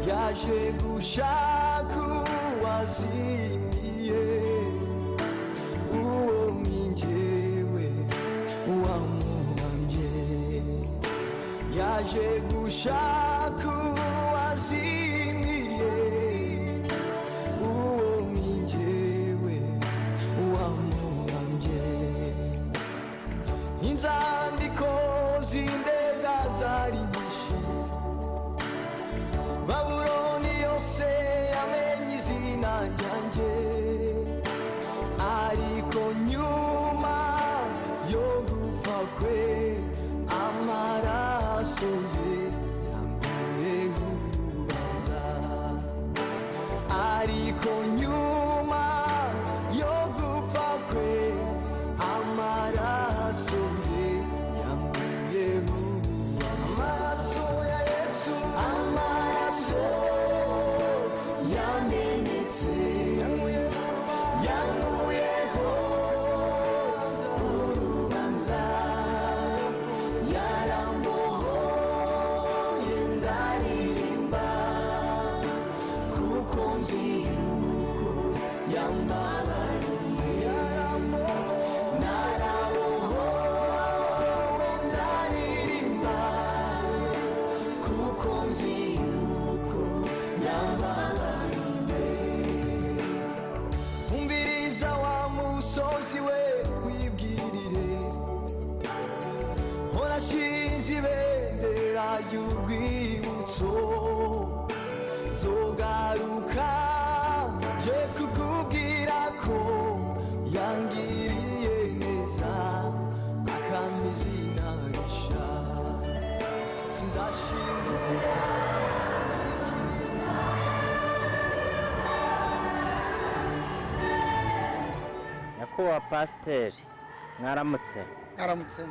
yaje gushaka uwazimiye uwo mwinjewe wamuhamye yaje gushaka uwazimiye uwo mwinjewe wamuhamye inzandiko z'indega zari nyinshi Babuloni yose yamenye izina ryanjye ariko nyuma yo gupfa kwe amaraso ye yanguye urubanza ariko nyuma yo gupfa kwe amaraso ye yanguye urubanza amaraso ya Yesu amaraso yamenetse yanguyeho urubanza yarambohoye ndaririmba kuko nzi yuko yambabariye narabohowe ndaririmba kuko nzi yuko yambabariye umviriza wa musozi we wibwirire horashinze ibendera ry'urwibutso zogaruka je kukubwira ko yangiriye neza akampa izina risha sinzashimira Nyakubahwa Pasiteri mwaramutse aramutse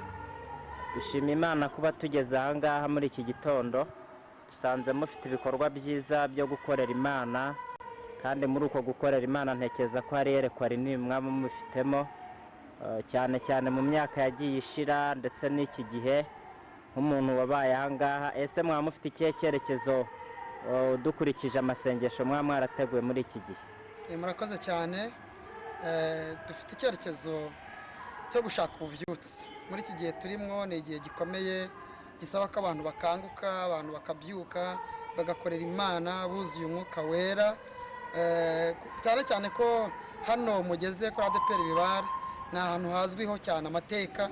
dushima Imana kuba tugeze aha ngaha muri iki gitondo dusanze mufite ibikorwa byiza byo gukorera Imana kandi muri uko gukorera Imana ntekeza ko hari yerekwa rinini mwaba mufitemo cyane cyane mu myaka yagiye ishira ndetse n'iki gihe nk'umuntu wabaye aha ngaha ese mwaba mufite ikihe cyerekezo dukurikije amasengesho mwaba mwarateguye muri iki gihe murakoze cyane dufite icyerekezo cyo gushaka ububyutse muri iki gihe turimo ni igihe gikomeye gisaba ko abantu bakanguka abantu bakabyuka bagakorera Imana buzuye umwuka wera cyane cyane ko hano mugeze kuri ADPR Bibare ni ahantu hazwiho cyane amateka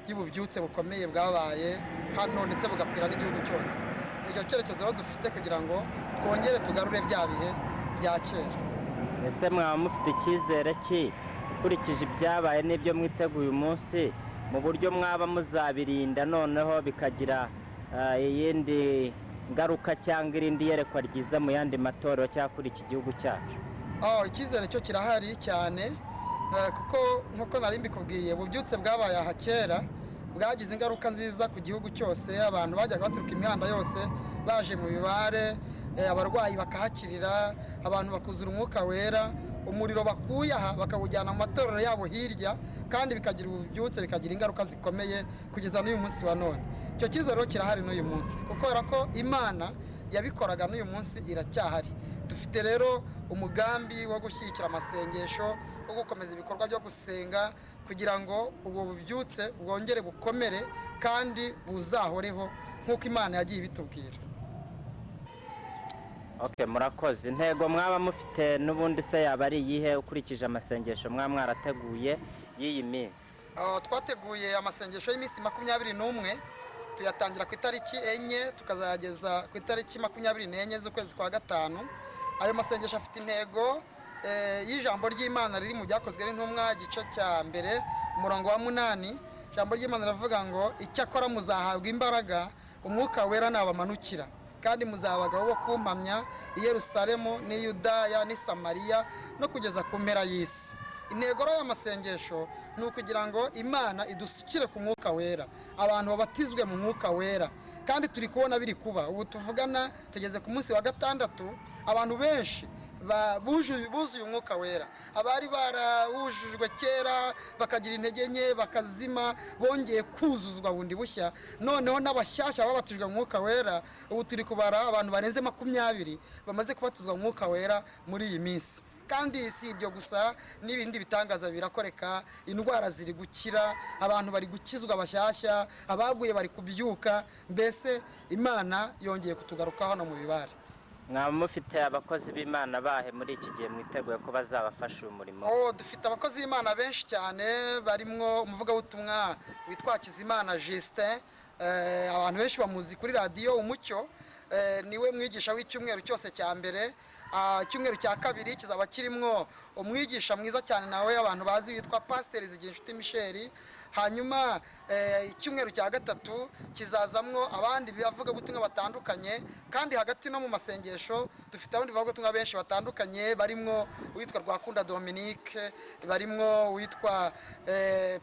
y'ububyutse bukomeye bwabaye hano ndetse bugakwira n'igihugu cyose nicyo cyerekezo rero dufite kugira ngo twongere tugarure bya bihe bya kera ese mwaba mufite icyizere ki ukurikije ibyabaye n'ibyo mwiteguye umunsi mu buryo mwaba muzabirinda noneho bikagira iyindi ngaruka cyangwa irindi yerekwa ryiza mu yandi matorero cyangwa kuri iki gihugu cyacu icyizere cyo kirahari cyane kuko nk'uko nari mbikubwiye ububyutse bwabaye aha kera bwagize ingaruka nziza ku gihugu cyose abantu bajyaga baturuka imihanda yose baje mu Bibare abarwayi bakahakirira abantu bakuzura umwuka wera umuriro bakuye aha bakawujyana mu matorero yabo hirya kandi bikagira ububyutse bikagira ingaruka zikomeye kugeza n'uyu munsi wa none icyo cyizere kirahari n'uyu munsi kuko ko Imana yabikoraga n'uyu munsi iracyahari dufite rero umugambi wo gushyigikira amasengesho wo gukomeza ibikorwa byo gusenga kugira ngo ubwo bubyutse bwongere bukomere kandi buzahoreho nk'uko Imana yagiye ibitubwira murakoze intego mwaba mufite n'ubundi se yaba ari iyihe ukurikije amasengesho mwaba mwarateguye y'iyi minsi twateguye amasengesho y'iminsi 21 tuyatangira ku itariki 4 tukazayageza ku itariki 24 z'ukwezi kwa gatanu ayo masengesho afite intego y'ijambo ry'Imana riri mu byakozwe n'intumwa gice cya mbere umurongo wa 8 ijambo ry'Imana rivuga ngo icyakora muzahabwa imbaraga umwuka wera nabamanukira kandi muzabagaho bo kumpamya i Yerusalemu n'i Yudaya n'i Samariya no kugeza ku mpera y'isi intego y'amasengesho ni ukugira ngo Imana idusukire ku mwuka wera abantu babatizwe mu mwuka wera kandi turi kubona biri kuba ubu tuvugana tugeze ku munsi wa gatandatu abantu benshi buzuye umwuka wera, abari barawujujwe kera bakagira intege nke bakazima bongeye kuzuzwa bundi bushya, noneho n'abashyashya babatijwe mu mwuka wera. Ubu turi kubara abantu barenze 20 bamaze kubatizwa mu mwuka wera muri iyi minsi. Kandi si ibyo gusa, n'ibindi bitangaza birakoreka, indwara ziri gukira, abantu bari gukizwa bashyashya, abaguye bari kubyuka, mbese Imana yongeye kutugarukaho no mu bibare. mwaba mufite abakozi b'Imana bahe muri iki gihe mwiteguye ko bazabafasha uyu murimo? Dufite abakozi b'Imana benshi cyane, barimwo umuvugabutumwa witwa Hakizimana Justin, abantu benshi bamuzi kuri radiyo Umucyo, niwe mwigisha w'icyumweru cyose cya mbere. Icyumweru cya kabiri kizaba kirimwo umwigisha mwiza cyane nawe abantu bazi witwa Pasiteri Zigirinshuti Michel. Hanyuma icyumweru cya gatatu kizazamwo abandi bavuga butumwa batandukanye, kandi hagati no mu masengesho dufite abandi bavuga butumwa benshi batandukanye, barimwo witwa Rwakunda Dominique, barimwo witwa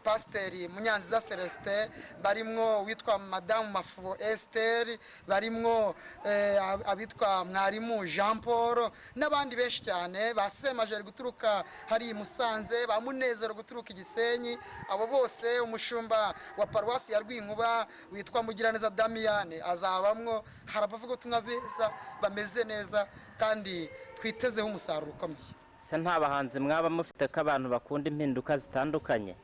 Pasiteri Munyanziza Celestin, barimwo witwa Madame Mafu Esther, barimwo abitwa Mwarimu Jean Paul, n'abandi benshi cyane, ba Semajeri guturuka hari Musanze, ba Munezero guturuka Igisenyi. Abo bose umushumba wa paruwasi ya Rwinkuba witwa Mugiraneza Damiane azabamwo. Hari abavuga ubutumwa beza bameze neza, kandi twitezeho umusaruro ukomeye. Se nta bahanzi mwaba mufite ko abantu bakunda impinduka zitandukanye?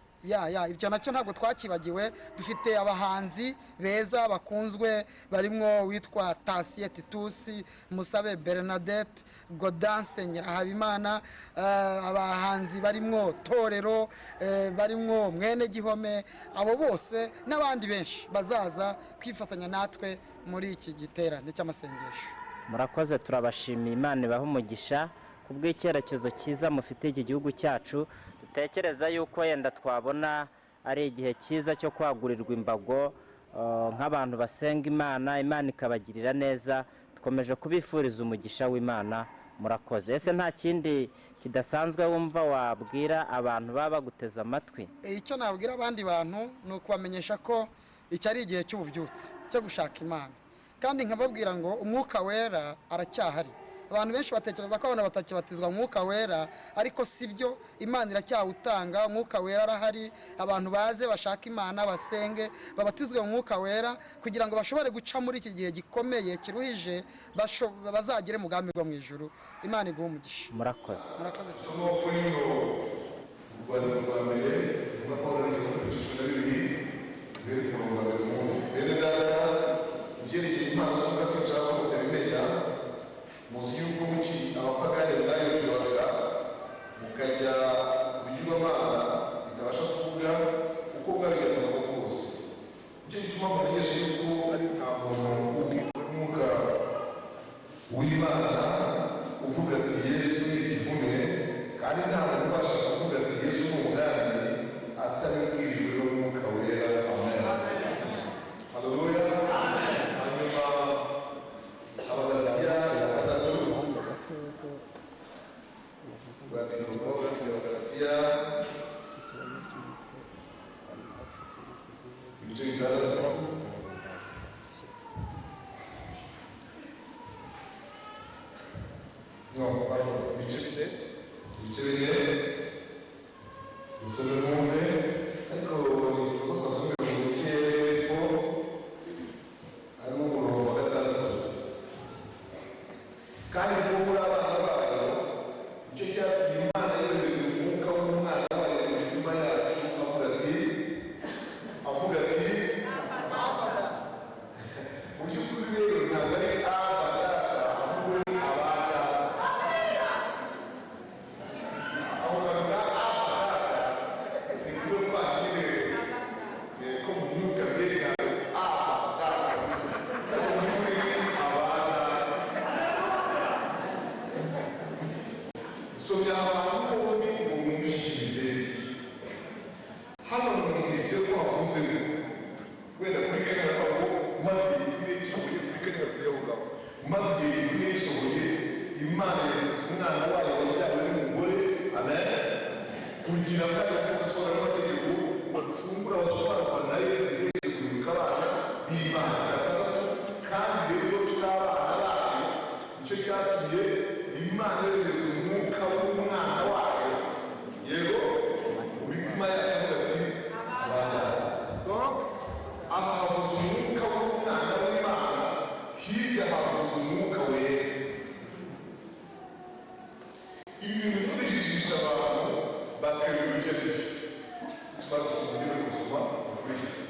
Ibyo nacyo ntabwo twakibagiwe. Dufite abahanzi beza bakunzwe, barimwo witwa Tasiye Titusi, Musabe Bernadette, Godanse Nyirahabimana, abahanzi barimwo Torero, barimwo Mwene Gihome. Abo bose n'abandi benshi bazaza kwifatanya natwe muri iki giterane cy'amasengesho. Murakoze, turabashimiye. Imana ibahe umugisha kubw'icyerekezo cyiza mufite iki gihugu cyacu. Dutekereza yuko yenda twabona ari igihe cyiza cyo kwagurirwa imbago nk'abantu basenga Imana, Imana ikabagirira neza. Dukomeje kubifuriza umugisha w'Imana. Murakoze. Ese nta kindi kidasanzwe wumva wabwira abantu baba baguteza amatwi? Icyo nabwira abandi bantu ni ukubamenyesha ko iki ari igihe cy'ububyutse cyo gushaka Imana, kandi nkababwira ngo umwuka wera aracyahari. Abantu benshi batekereza ko abantu batakibatizwa mu mwuka wera, ariko sibyo. Imana iracyawutanga, umwuka wera arahari. Abantu baze bashaka Imana, basenge, babatizwe mu mwuka wera, kugira ngo bashobore guca muri iki gihe gikomeye kiruhije, bazagere mu bwami bwo mu ijuru. Imana iguhe umugisha. Murakoze. Murakoze. muzi yuko muki abapagani bwayojoraga mukajya kubigirwamana bitabasha kuvuga uko bwabigendaga kose. Nicyo gituma mumenyesha yuko ari nta muntu ubwirwa n'umwuka w'Imana uvuga ati Yesu ni igivume, kandi nta muntu ubasha kuvuga ati Yesu ni umwami atabibwirijwe n'umwuka wera. Amen. Haleluya. Hanyuma Abagalatiya kandi rero turi abana bacu, nicyo cyatumye Imana yohereza umwuka w'umwana wayo, yego, mu mitima yacu avuga ati abana. Donc aha havuze umwuka w'umwana w'Imana, hirya havuze umwuka wera. Ibi bintu bijijisha abantu bakabibujya twarasoma uburyo bwo gusoma ukurikije.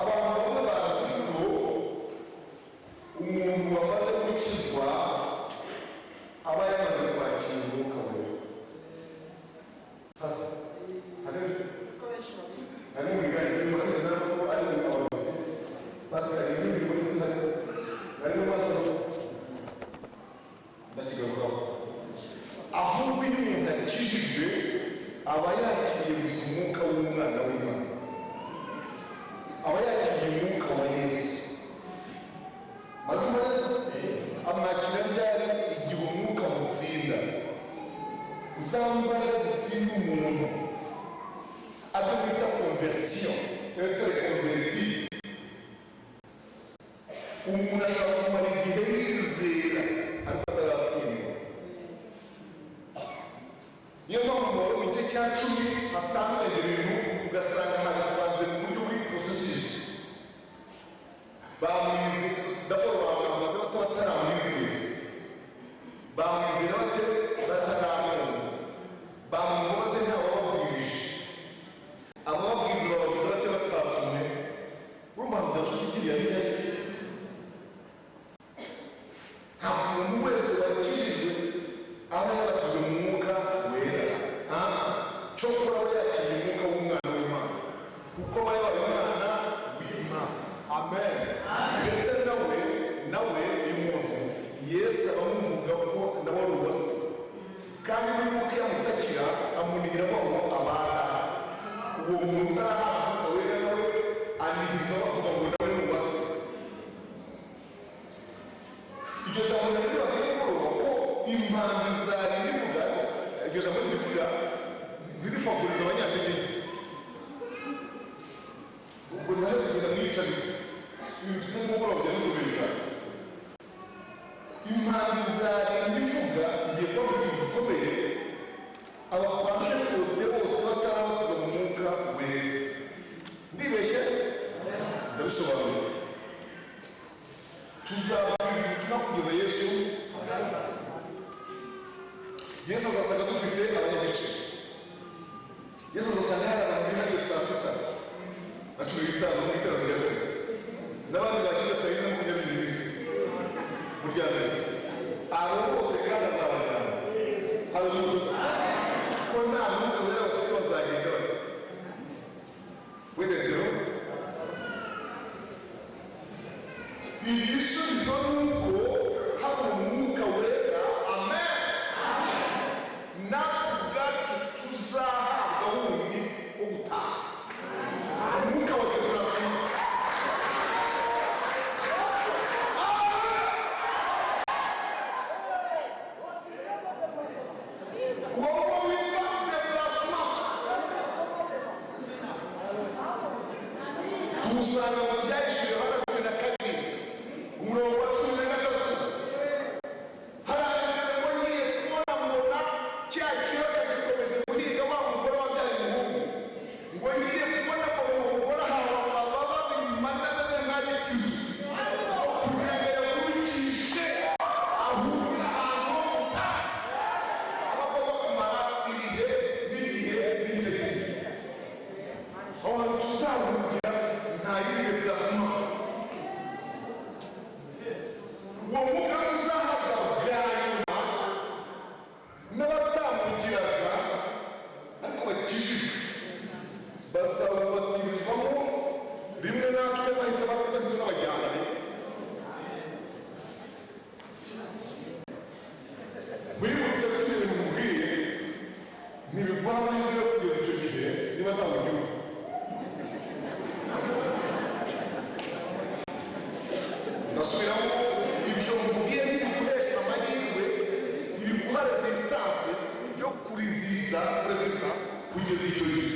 Abantu bamwe bazi ko umuntu wamaze gukizwa aba yamaze kwakira umwuka wera. Hasa hari mu biganiro by'umukozi ko ari mu abantu basikaye n'ibintu bari mu maso ndakigarukaho. Ahubwo iyo umuntu akijijwe aba yakiriye gusa umwuka w'umwana w'Imana, aba yakiriye umwuka wa Yesu. Amwakira ryari? Igihe umwuka mutsinda, za mbaraga zitsinda umuntu ado bita konversiyo, etere konverti. Umuntu ashobora kumara igihe yizera ariko ataratsindwa. Niyo mpamvu mu gice cya 10 hatandukanye ibintu ugasanga hari kubanze mu buryo buri processus. Bamwize d'abord bamaze bataramwizera, bamwizera bate bataramwumva, bamwumva bate ntawe wababwirije, abababwiza bababwiza bate batatumwe. Urumva ngo ndashikiriye ariya nta muntu wese wakijijwe aba yabatijwe mu mwuka wera. Cyokora aba yakiriye umwuka w'umwana w'Imana, kuko aba yabaye umwana w'Imana. Amen. Ndetse nawe uyu muntu Yesu amuvuga ko nawe ari uwase, kandi n'umwuka yamutakira amunihira ngo abana. Uwo muntu ntarahabwa wera nawe anihirwa bavuga ngo nawe ni uwase. Iryo jambo naryo bakayikoroba ko impamvu zari bivuga, iryo jambo rivuga birifavoriza abanyantege. Ubwo nawe bigenda mwicarire ibintu by'umugoroba bya n'ubumenyi. Impamvu zari bivuga ngiye kuba mu bintu bikomeye, abapantekote bose batarabatizwa mu mwuka wera. Ndibeshye? Ndabisobanura. Tuzababwiza ubutumwa kugeza Yesu azasanga dufite abanyagice. Yesu azasanga hari abantu bihariye saa 6:15 mu iterambere rya kabiri, n'abandi bakina saa 22 muryamye. Abo bose kandi azabajyana. Haleluya. Ko nta mwuka wera bafite bazagenda bate? Wedetero igisubizo nuko hari umwuka wera. Amen. Natwe ubwacu tuzahabwa wundi wo gutaha, umwuka wa dekorasiyo. Uwo nguwo witwa dekorasiyo tuwusanga mu byahishuriwe Yohana 12 umurongo wa 13. Haranditse ngo ngiye kubona cya kiyoka gikomeje guhiga wa mugore wabyaye umuhungu, ngo ngiye kubona ko uwo mugore ahawe ababa bimana ndetse nk'ay'ikizu kugira ngo yakurikishe ahura ahantu ho gutaha, aho agomba kumara ibihe n'ibihe n'ingeri. Aho hantu tuzahurira nta yindi dekorasiyo. Uwo mwuka tuzahabwa bwa nyuma n'abatamugiraga ariko bakijijwe bazawubatirizwamo rimwe, natwe bahita bahita n'abajyana. Mwibutse ko ibintu mubwiye ntibiguha amahirwe yo kugeza icyo gihe niba nta mugihugu. Ndasubiramo, ibyo mubwiye ntibiguhesha amahirwe, ntibiguha resistance yo kuresista kugeza icyo gihe,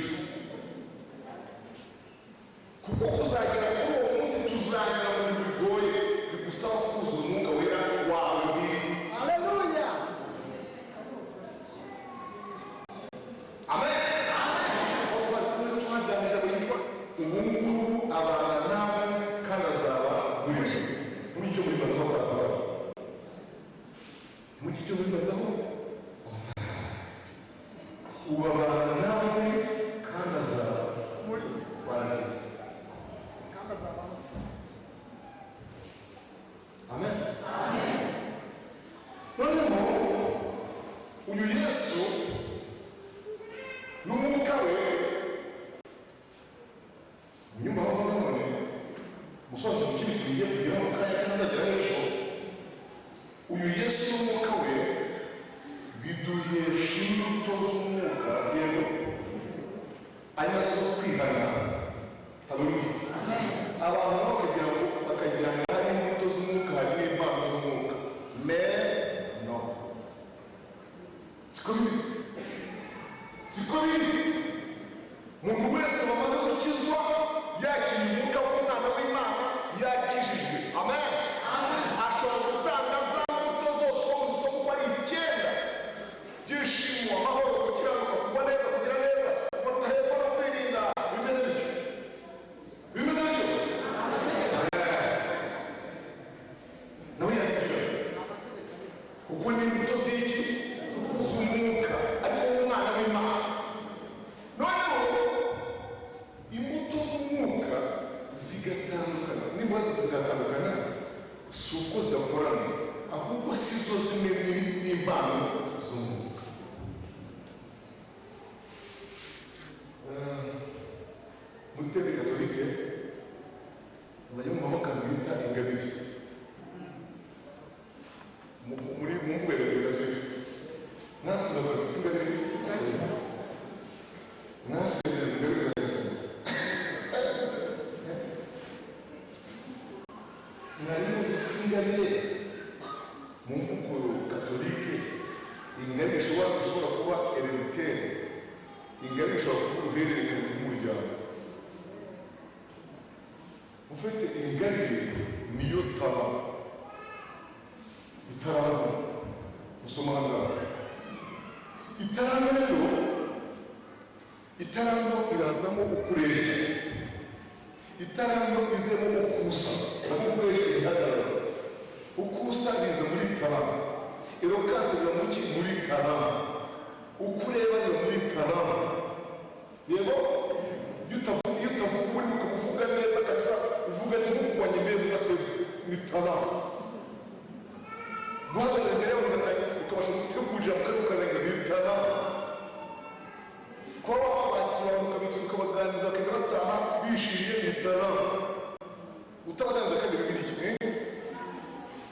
kuko kuzagera kuri uwo munsi tuzagera mu bintu bigoye bigusaba kuzuza umwuka wera wawe bwite. uyu Yesu n'umwuka we biduhesha imbuto z'umwuka yego ari nazo kwihana. Haleluya. Abantu bakagira ngo hari imbuto z'umwuka hari n'impano z'umwuka. No. Siko biri. Umuntu wese wamaze gukizwa yakira umwuka w'umwana w'Imana yakijijwe. Amen. Ashobora gutanga za mbuto zose uko muzisoma uko ari 9: byishimo, amahoro, gukiranuka, kugwa neza, kugira neza, kumanuka hepfo no kwirinda. Bimeze bityo. Nawe yakira kuko ni imbuto z'iki z'umwuka ariko w'umwana w'Imana. Noneho imbuto z'umwuka zigatandukana. Niba zigatandukana si uko zidakorana, ahubwo si zo zimwe n'impano z'umwuka. Muri tebe katolike nzajya mu akantu bita ingabire. Muri mvugo ya katolike nakuza ngo ingabire nasezera ingabire za Yesu. Narimuzi ingabire mu mvugo katolike, ingabire ishobora kuba hereditaire, ingabire ishobora kuba uruhererekane rw'umuryango. Ufite ingabire niyo taba itaranga usoma hano. Itaranga rero, itaranga irazamo ukureshya, itaranga izemo ukusa, naho ukureshya ihagarara. Ukusa biza muri tarama, elokanse biba muri tarama, ukureba biba muri tarama. Yego iyo utavuga urimo kuvuga neza kabisa, uvuga ni nk'uko wanyemeye mu gatego, ni tarama. Guhagarara imbere y'abantu ukabasha gutegurira mu karere ukarenga ni tarama. Kuba wabakira mukabicara ukabaganiriza bakagenda bataha bishimye ni tarama. Utabaganiriza kandi bibiri kimwe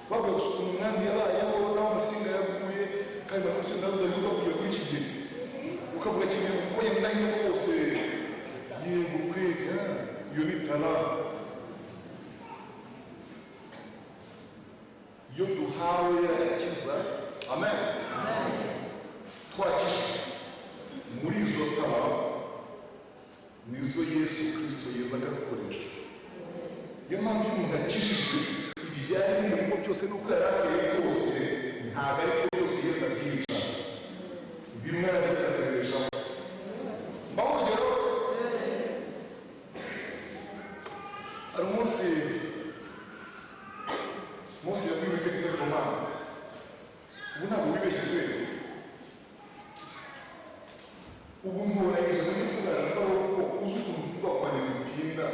babwira gusa ukuntu umwami yabayeho naho Musinga yaguye kandi Musinga nawe udahita kujya kuri Kigeli ukavuga Kigeli kuko yamudahita bose yego kweli iyo ni tarama. Iyo duhawe agakiza, amen, twakijwe muri izo tarama nizo Yesu Kristo yeza akazikoresha. Niyo mpamvu umuntu akijijwe ibyari umurimo byose n'uko yarabaye kose ntabwo ariko byose Yesu abyica, bimwe arabitekerezaho. Mbaho urugero, hari umunsi yabwiwe itegeko ku Mana. Ubu ntabwo wibeshye kubera ubu nturayije muri kuvugana na Farawo ko uzi ukuntu uvuga kwandika utinda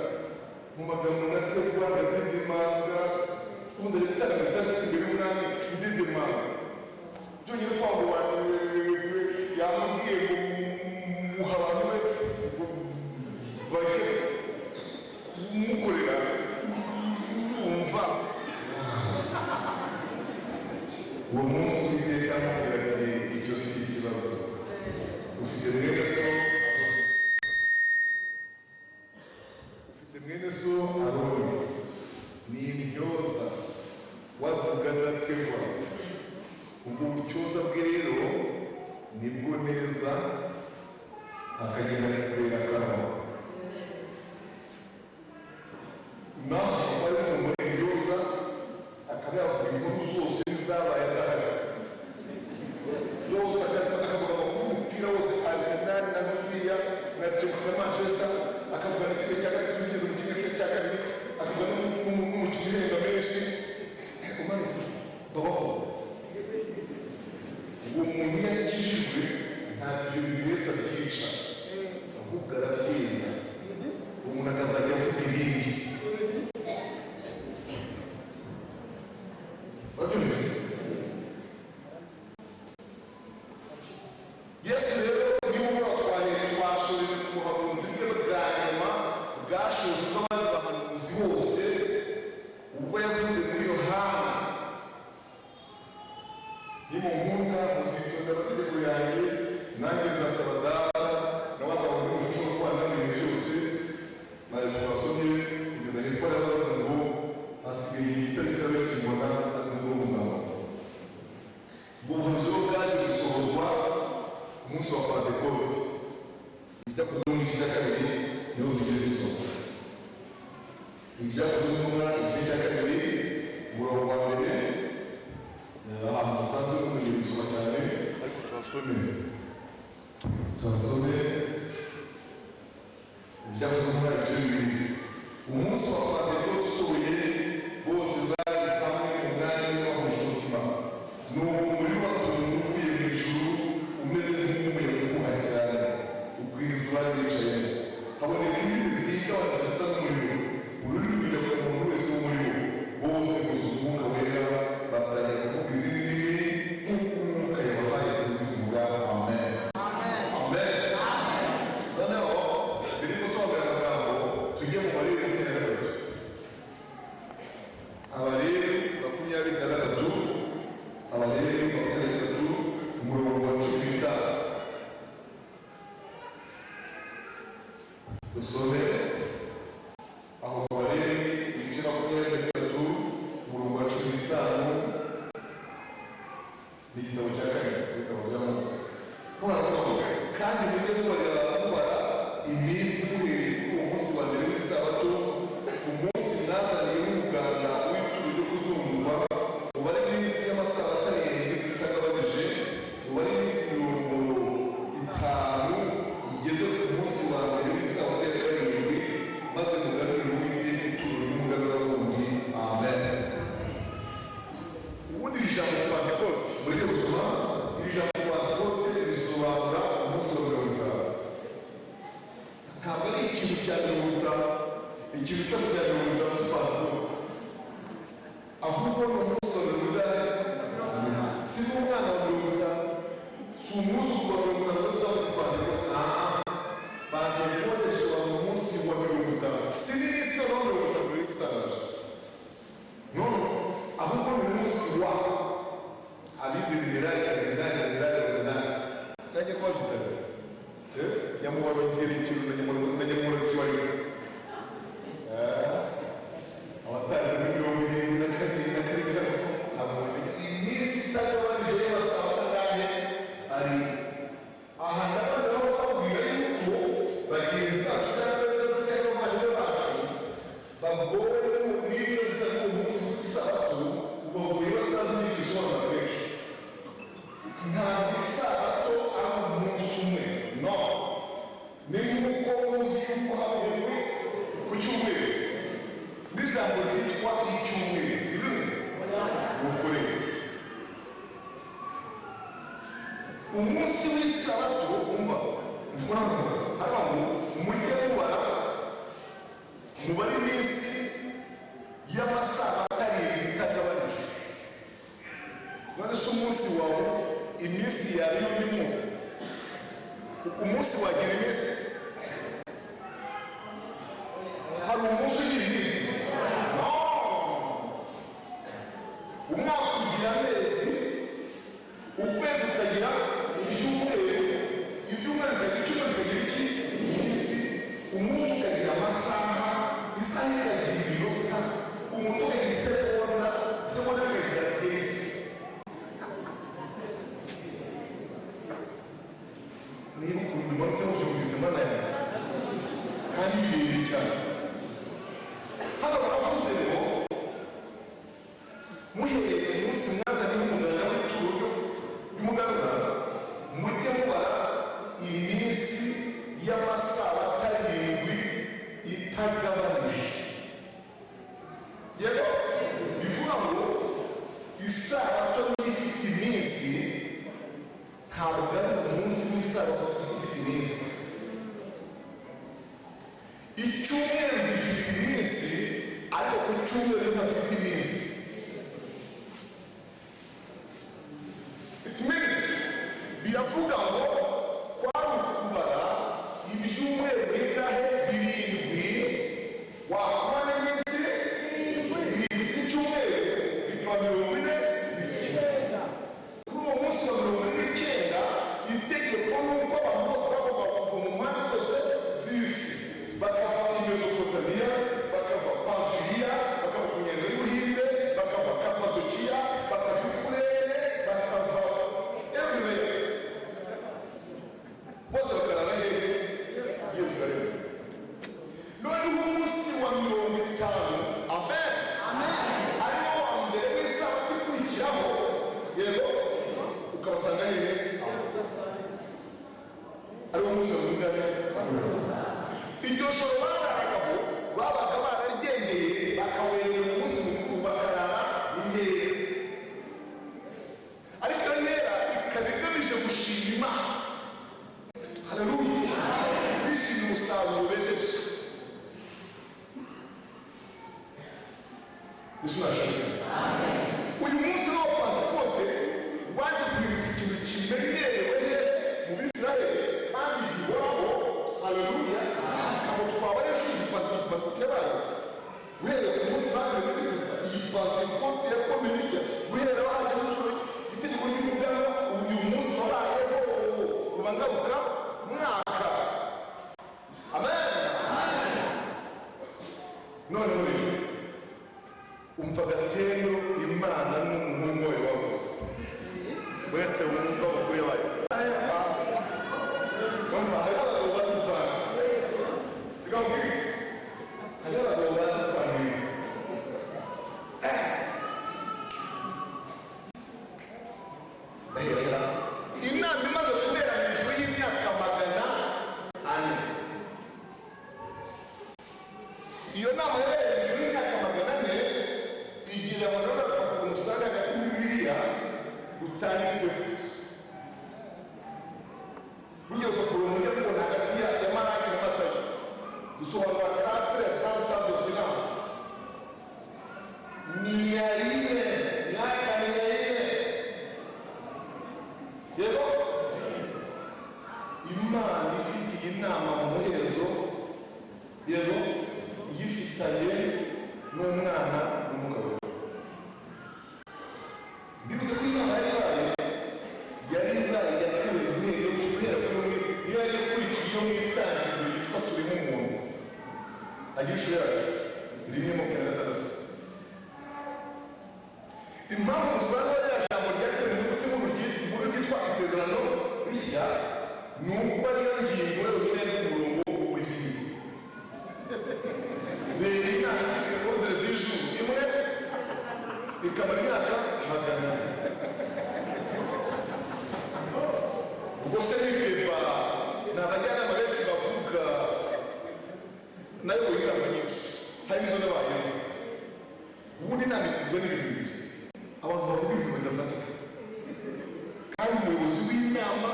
mu magambo nategwa ndadidimanga ubuze gutanga mesaje imbere y'umwami ndidimanga byonyine twaho yamubwiye ngo muha abantu be bajye mukorera umva. Uwo munsi w'iteka amubwira ati ibyo si ikibazo, ufite mwene so Aroni ni intyoza wavuga adategwa. Ubwo buryoza bwe rero nibwo neza akagenda kubera akanwa. Naho bari mu intyoza akaba yavuga inkuru zose zabaye adahari zose, akavuga amakuru y'umupira wose, Arsenal na Villa na Chelsea na Manchester, akavuga n'ikigero cya gatatu zigeze mu kigero cya kabiri, akavuga n'umukino uhembwa menshi. Umanisi babaho. Uwo muntu yakijijwe ntabwo ibyo bintu Yesu abyica, ahubwo arabyiza. Umuntu akazajya avuga ibindi. Yesu rero niba twashoboye ku buhanuzi bwe bwa nyuma bwashoje n'abandi bahanuzi bose, ubwo yavuze muri Yohana nimunkunda muzitonda amategeko yanjye nanjye nzasaba data nawe azabona umufasha wo kubana n'ibintu byose nayo twasomye kugeza hepfo y'abaza ngo hasigaye igitarisigaye kibona n'ubwo muzaba ubwo buhanuzi rero bwaje gusohozwa ku munsi wa Pentekote ibyakozwe mu gice cya kabiri niho tugiye gusoma ibyakozwe n'intumwa igice cya kabiri umurongo wa mbere ahantu hasanzwe n'umugiye gusoma cyane ariko tuhasome ibyakozwe n'intumwa ibice bibiri umunsi wa Pentekote usohoye bose bari hamwe mu mwanya bahuje umutima ni umuriro watumye uvuye mu ijuru umeze nk'umuyaga uhuha cyane ukwira inzu bari bicayemo haboneka indimi zigabanya zisa n'umuriro ururimi rujya ku muntu wese w'umuriro bose buzuza umwuka wera batangira kuvuga izindi ndimi nk'uko umwuka yabahaye kuzivuga. Amen. Noneho mbere yuko nsobanurira amagambo tujye mu Balewi 23. Abalewi 23 umurongo wa 15 dusome aho Balewi ibice 23 umurongo wa 15 n'igitabo cya kabiri ibitabo bya Mose kandi mujye mubara iminsi muhereye kuri uwo munsi wa mbere w'isabato umunsi mwazaniyeho umuganda w'ituro ryo kuzungurwa umubare w'iminsi y'amasabato 7 itagabanije umubare w'iminsi 50 igeze ku munsi wa mbere w'isabato ya karindwi maze muganire Uwiteka ituro ry'umuganura wundi. Amen. Ubundi iri jambo Pentekote mureke gusoma iri jambo Pentekote risobanura umunsi wa 50. Ntabwo ari ikintu cya 50 ikintu cyose cya 50 si Pentekote ahubwo ni umunsi wa 50 si n'umwana wa 50 si umwuzukuru wa 50 cyangwa Pentekote. Pentekote risobanura umunsi wa 50 si n'iminsi ya 50 rero igitangaje ahubwo ni umunsi wa abize liberali najye kuba byitana nyamubaro giherekero na nyamubaro kibariro abatazi muri 72 abonye iminsi itagabanije y'amasaha angahe ari aha ndabona babwira yuko bagenzi bacu bagowe n'ibintu ku munsi w'isabato ubagoye batazi igisobanuro kenshi ntabwo isabato ari umunsi umwe no ni nk'uko muzi yuko habayeho ku cyumweru n'ijambo ryitwa icyumweru rimwe ukuri umunsi w'isabato umva haba ngo mujye mubare iminsi y'amasabato 7 itagabanije. None se umunsi wawe iminsi yawe y'undi munsi umunsi wagira iminsi hari umunsi ugira iminsi umwaka ugira amezi ukwezi ukagira ibyumweru bikagira icyumweru kikagira iki iminsi umunsi ukagira amasaha isaha ikagira iminota umuntu ukagira isegonda ikagira zesi niba ukuntu bimanutse mubyumvise mbana yanjye kandi birebire cyane hano baravuze ngo muhereye ku munsi mwazaniyeho umuganda w'ituro ry'umuganura mujye mubara iminsi y'amasabato 7 itagabanije. Yego bivuga ngo isabato niyo ifite iminsi ntabwo ari umunsi w'isabato ufite iminsi. Icyumweru gifite iminsi ariko ku cyumweru ntafite iminsi. Biravuga ngo kwari ukubara ibyumweru bingahe 7 wakubara iminsi 7 z'icyumweru bikaba 49. Kuri bakabasanga hehe ariwo munsi w'umugani. Iryo joro bararagaho babaga bararyengeye bakawengera umunsi mukuru bakarara inkera, ariko iyo nkera ikaba igamije gushima Imana. Haleluya! Bishimira umusaruro bejeje. Uyu munsi wa Pentekote waje kwibuka ikintu kimenyerewe mu Bisirayeli kandi gihoraho. Haleluya! Abo twaba ari inshuti Pentekote yabaye guhera ku munsi baje kwibuka iyi Pentekote yakomeye bitya guhera hajyaho itegeko ry'umugana. Uyu munsi wabayeho rubangaruka mwaka. Amen. Noneho rero umva gatendo Imana n'umuhungu we baguze uretse wumva amakuru yabaye. Hari abagabo bazi kurwana, reka mbwire, hari abagabo bazi kurwana ibintu. Inama imaze kubera hejuru y'imyaka 400. Iyo nama yabereye hejuru y'imyaka 400 igira amanota ku musarani hagati muri Bibiliya utanditseho. Burya ugakora umunyabwonko hagati ya Maraki na Matayo dusobanura 400 ans de silence. Yego Imana ifite inama mu muhezo, yego yifitanye n'umwana n'umugabo. Bibutse ko inama yari ibaye ya kabiri guhera kuri umwe, niyo yari ikurikiye iyo mu itangiriro yitwa turimo umuntu. Agisho yacu 1:26. Impamvu usanga rya jambo ryanditse mu nyuguti nkuru ryitwa isezerano rishya ni uko ariyo ngingo yonyine y'umurongo w'ibyigwa. Rero inama ifite ordre du jour imwe ikamara imyaka 100. Ubwo se n'ibeba ni abajyanama benshi bavuga nayo inama nyinshi hari n'izo n'abayemo. Ubundi inama itirwa n'ibintu bibiri, abantu bavuga ibintu bidafatika kandi umuyobozi w'inama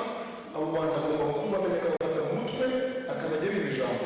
abo bantu agomba kuba amenya ko bafata mu mutwe akazajya abima ijambo.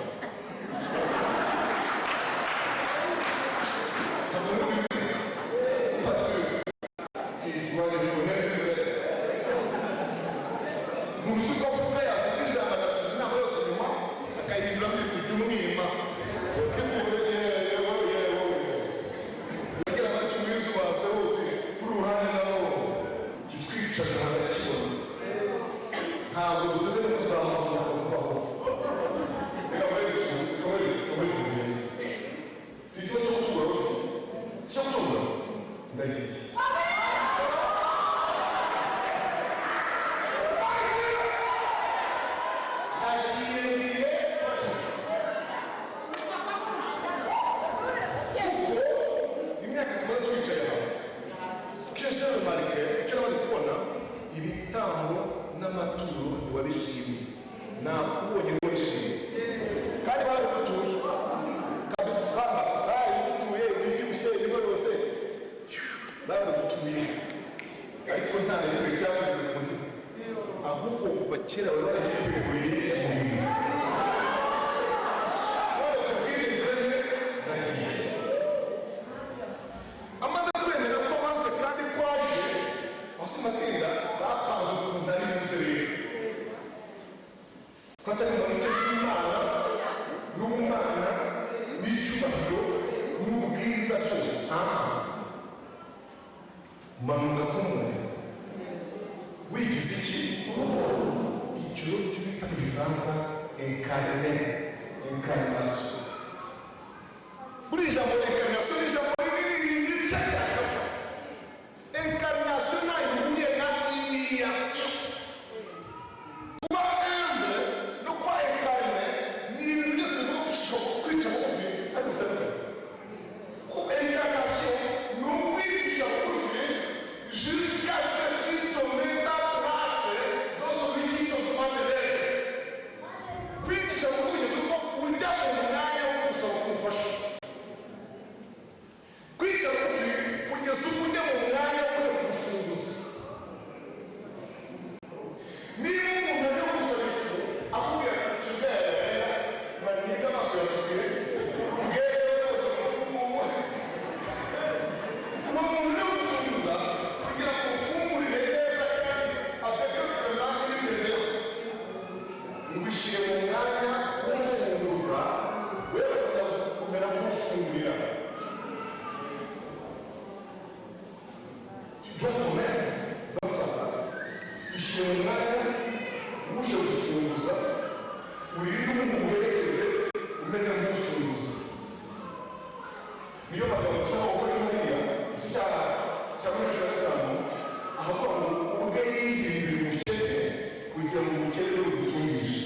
Jusqu'à ce que Christ te mette yishyuye mu mwanya uje gusunguza urire umuherekeze umeze nk'usunguza. Niyo magambo usaba gukora hariya iki cyaha cya 15 ahavuga ngo ubwe yihindura umukene kugira ngo umukene ugutungishe.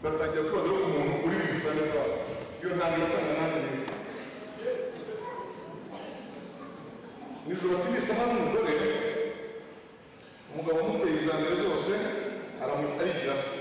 batangira kwibaza ko umuntu uri bisane sasa iyo ntangira asanga nanjye nijoro ati nisaha n'umugore umugabo amuteye izangire zose arigira se